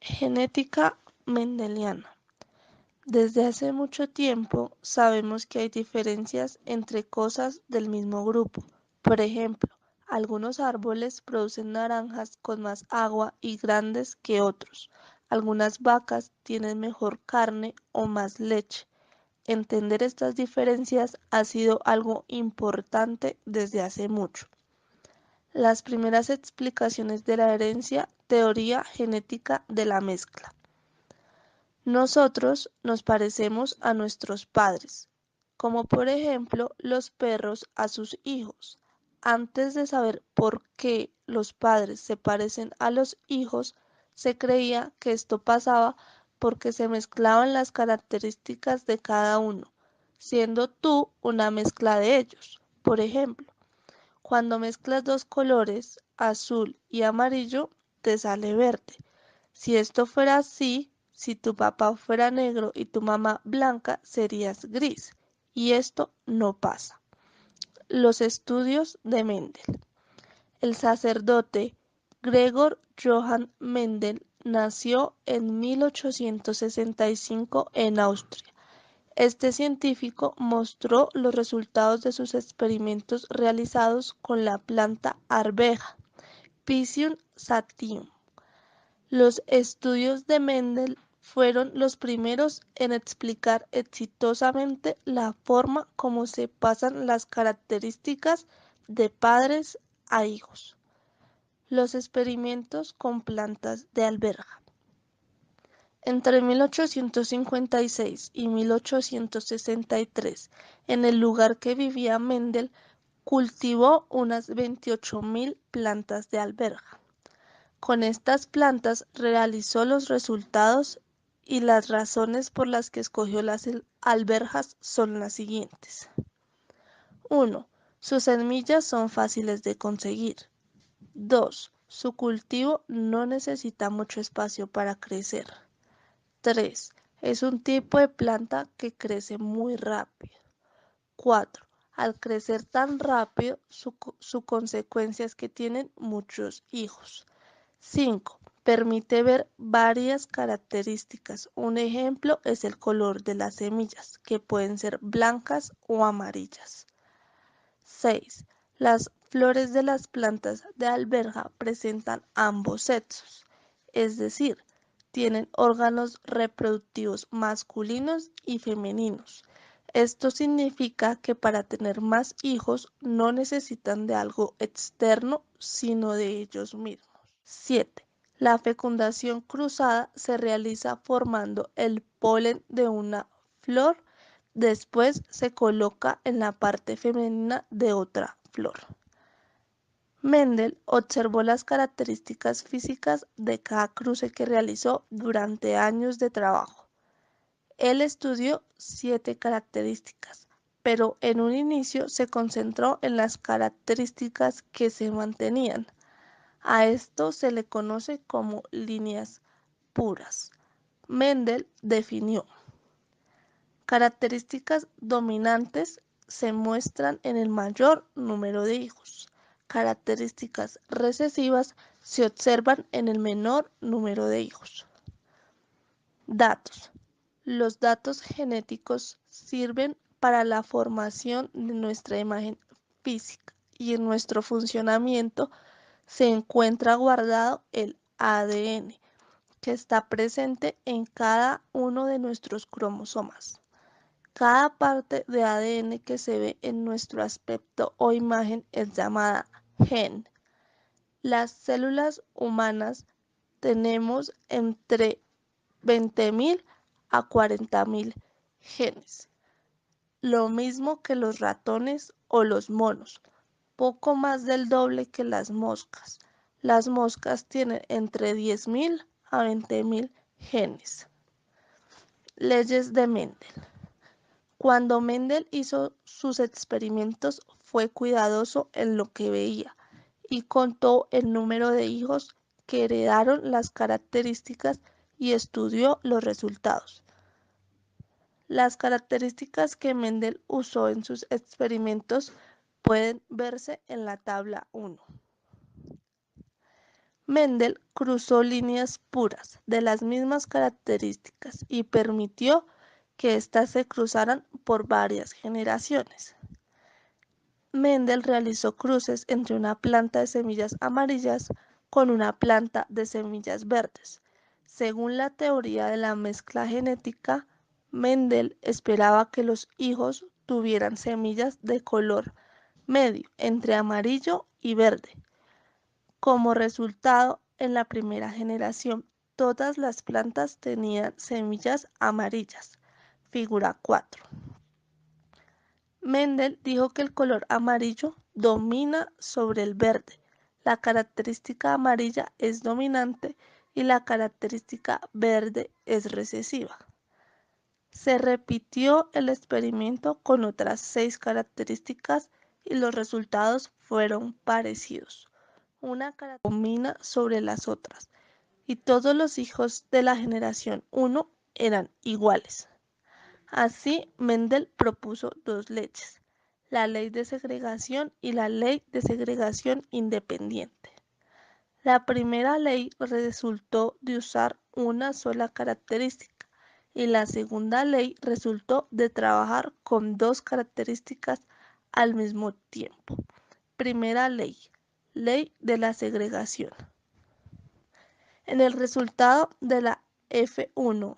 Genética mendeliana. Desde hace mucho tiempo sabemos que hay diferencias entre cosas del mismo grupo. Por ejemplo, algunos árboles producen naranjas con más agua y grandes que otros. Algunas vacas tienen mejor carne o más leche. Entender estas diferencias ha sido algo importante desde hace mucho. Las primeras explicaciones de la herencia, teoría genética de la mezcla. Nosotros nos parecemos a nuestros padres, como por ejemplo los perros a sus hijos. Antes de saber por qué los padres se parecen a los hijos, se creía que esto pasaba porque se mezclaban las características de cada uno, siendo tú una mezcla de ellos. Por ejemplo, cuando mezclas dos colores, azul y amarillo, te sale verde. Si esto fuera así, si tu papá fuera negro y tu mamá blanca, serías gris. Y esto no pasa. Los estudios de Mendel. El sacerdote Gregor Johann Mendel nació en 1865 en Austria. Este científico mostró los resultados de sus experimentos realizados con la planta arveja, Picium sativum. Los estudios de Mendel fueron los primeros en explicar exitosamente la forma como se pasan las características de padres a hijos. Los experimentos con plantas de alberja. Entre 1856 y 1863, en el lugar que vivía Mendel, cultivó unas 28.000 plantas de alberja. Con estas plantas realizó los resultados y las razones por las que escogió las alberjas son las siguientes. 1. Sus semillas son fáciles de conseguir. 2. Su cultivo no necesita mucho espacio para crecer. 3. Es un tipo de planta que crece muy rápido. 4. Al crecer tan rápido, su consecuencia es que tienen muchos hijos. 5. Permite ver varias características. Un ejemplo es el color de las semillas, que pueden ser blancas o amarillas. 6. Las flores de las plantas de alberja presentan ambos sexos, es decir, tienen órganos reproductivos masculinos y femeninos. Esto significa que para tener más hijos no necesitan de algo externo, sino de ellos mismos. 7. La fecundación cruzada se realiza formando el polen de una flor, después se coloca en la parte femenina de otra flor. Mendel observó las características físicas de cada cruce que realizó durante años de trabajo. Él estudió 7 características, pero en un inicio se concentró en las características que se mantenían. A esto se le conoce como líneas puras. Mendel definió: características dominantes se muestran en el mayor número de hijos. Características recesivas se observan en el menor número de hijos. Datos. Los datos genéticos sirven para la formación de nuestra imagen física y en nuestro funcionamiento se encuentra guardado el ADN, que está presente en cada uno de nuestros cromosomas. Cada parte de ADN que se ve en nuestro aspecto o imagen es llamada gen. Las células humanas tenemos entre 20.000 a 40.000 genes, lo mismo que los ratones o los monos, poco más del doble que las moscas. Las moscas tienen entre 10.000 a 20.000 genes. Leyes de Mendel. Cuando Mendel hizo sus experimentos fue cuidadoso en lo que veía y contó el número de hijos que heredaron las características y estudió los resultados. Las características que Mendel usó en sus experimentos pueden verse en la tabla 1. Mendel cruzó líneas puras de las mismas características y permitió que éstas se cruzaran por varias generaciones. Mendel realizó cruces entre una planta de semillas amarillas con una planta de semillas verdes. Según la teoría de la mezcla genética, Mendel esperaba que los hijos tuvieran semillas de color medio entre amarillo y verde. Como resultado, en la primera generación, todas las plantas tenían semillas amarillas. Figura 4. Mendel dijo que el color amarillo domina sobre el verde. La característica amarilla es dominante y la característica verde es recesiva. Se repitió el experimento con otras 6 características y los resultados fueron parecidos. Una característica domina sobre las otras y todos los hijos de la generación 1 eran iguales. Así, Mendel propuso 2 leyes, la ley de segregación y la ley de segregación independiente. La primera ley resultó de usar una sola característica y la segunda ley resultó de trabajar con 2 características al mismo tiempo. Primera ley, ley de la segregación. En el resultado de la F1,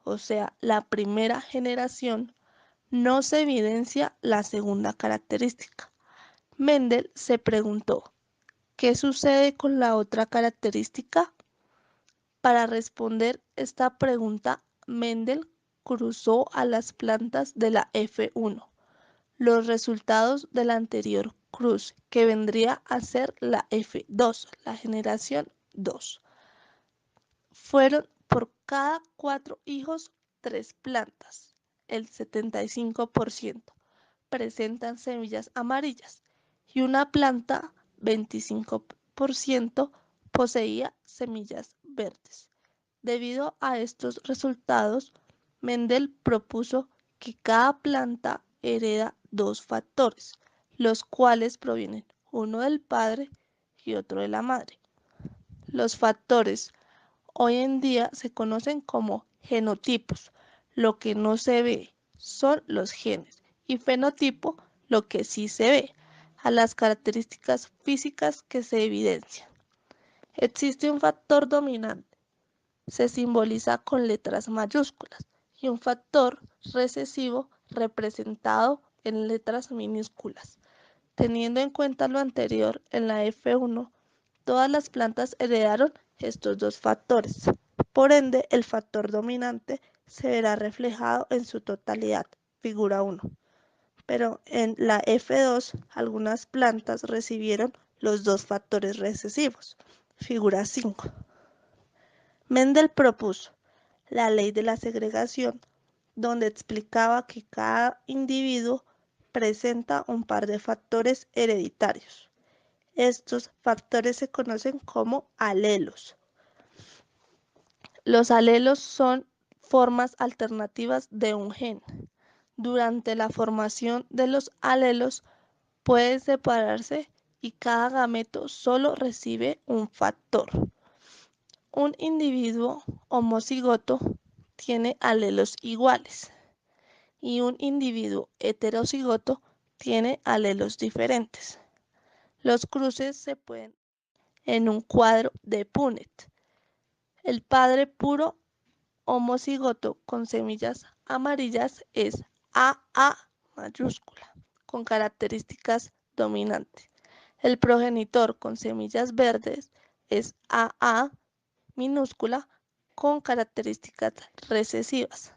o sea, la primera generación, no se evidencia la segunda característica. Mendel se preguntó, ¿qué sucede con la otra característica? Para responder esta pregunta, Mendel cruzó a las plantas de la F1, los resultados del anterior cruce, que vendría a ser la F2, la generación 2. Fueron por cada 4 hijos 3 plantas, el 75%, presentan semillas amarillas y una planta, 25%, poseía semillas verdes. Debido a estos resultados, Mendel propuso que cada planta hereda 2 factores, los cuales provienen uno del padre y otro de la madre. Los factores hoy en día se conocen como genotipos. Lo que no se ve son los genes y fenotipo, lo que sí se ve, a las características físicas que se evidencian. Existe un factor dominante, se simboliza con letras mayúsculas, y un factor recesivo representado en letras minúsculas. Teniendo en cuenta lo anterior, en la F1, todas las plantas heredaron estos 2 factores. Por ende, el factor dominante se verá reflejado en su totalidad, figura 1. Pero en la F2, algunas plantas recibieron los 2 factores recesivos, figura 5. Mendel propuso la ley de la segregación, donde explicaba que cada individuo presenta un par de factores hereditarios. Estos factores se conocen como alelos. Los alelos son formas alternativas de un gen. Durante la formación de los alelos pueden separarse y cada gameto solo recibe un factor. Un individuo homocigoto tiene alelos iguales y un individuo heterocigoto tiene alelos diferentes. Los cruces se pueden en un cuadro de Punnett. El padre puro homocigoto con semillas amarillas es AA mayúscula, con características dominantes. El progenitor con semillas verdes es AA minúscula, con características recesivas.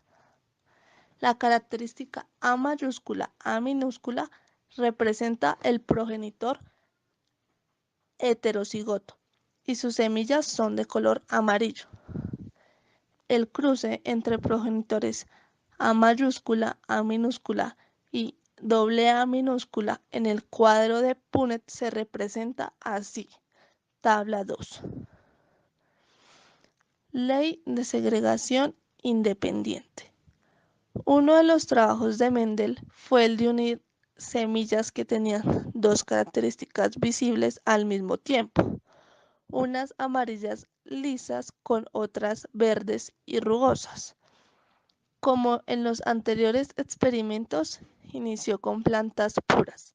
La característica A mayúscula, A minúscula, representa el progenitor heterocigoto y sus semillas son de color amarillo. El cruce entre progenitores A mayúscula, A minúscula y AA minúscula en el cuadro de Punnett se representa así. Tabla 2. Ley de segregación independiente. Uno de los trabajos de Mendel fue el de unir semillas que tenían 2 características visibles al mismo tiempo. unas amarillas lisas con otras verdes y rugosas. Como en los anteriores experimentos, inició con plantas puras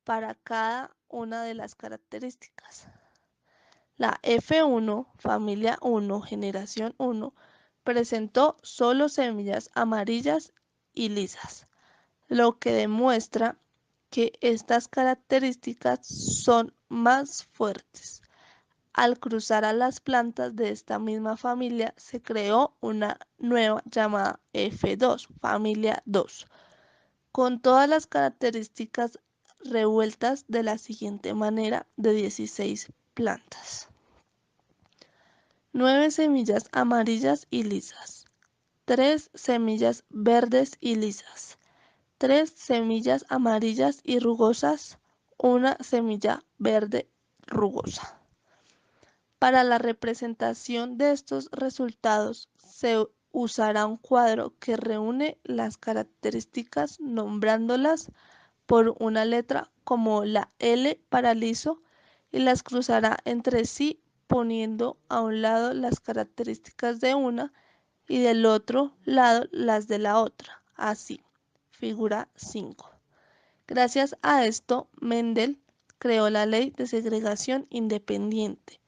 para cada una de las características. La F1, familia 1, generación 1, presentó solo semillas amarillas y lisas, lo que demuestra que estas características son más fuertes. Al cruzar a las plantas de esta misma familia, se creó una nueva llamada F2, familia 2, con todas las características revueltas de la siguiente manera de 16 plantas. 9 semillas amarillas y lisas, 3 semillas verdes y lisas, 3 semillas amarillas y rugosas, una semilla verde rugosa. Para la representación de estos resultados se usará un cuadro que reúne las características nombrándolas por una letra como la L para liso y las cruzará entre sí poniendo a un lado las características de una y del otro lado las de la otra. Así, figura 5. Gracias a esto, Mendel creó la ley de segregación independiente.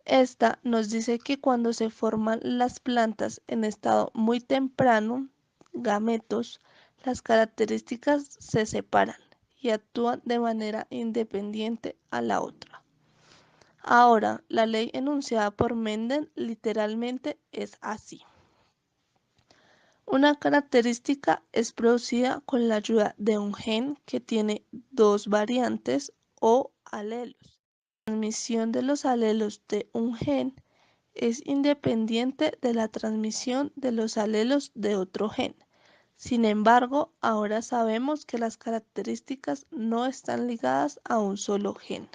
Esta nos dice que cuando se forman las plantas en estado muy temprano, gametos, las características se separan y actúan de manera independiente a la otra. Ahora, la ley enunciada por Mendel literalmente es así. Una característica es producida con la ayuda de un gen que tiene dos variantes o alelos. La transmisión de los alelos de un gen es independiente de la transmisión de los alelos de otro gen. Sin embargo, ahora sabemos que las características no están ligadas a un solo gen.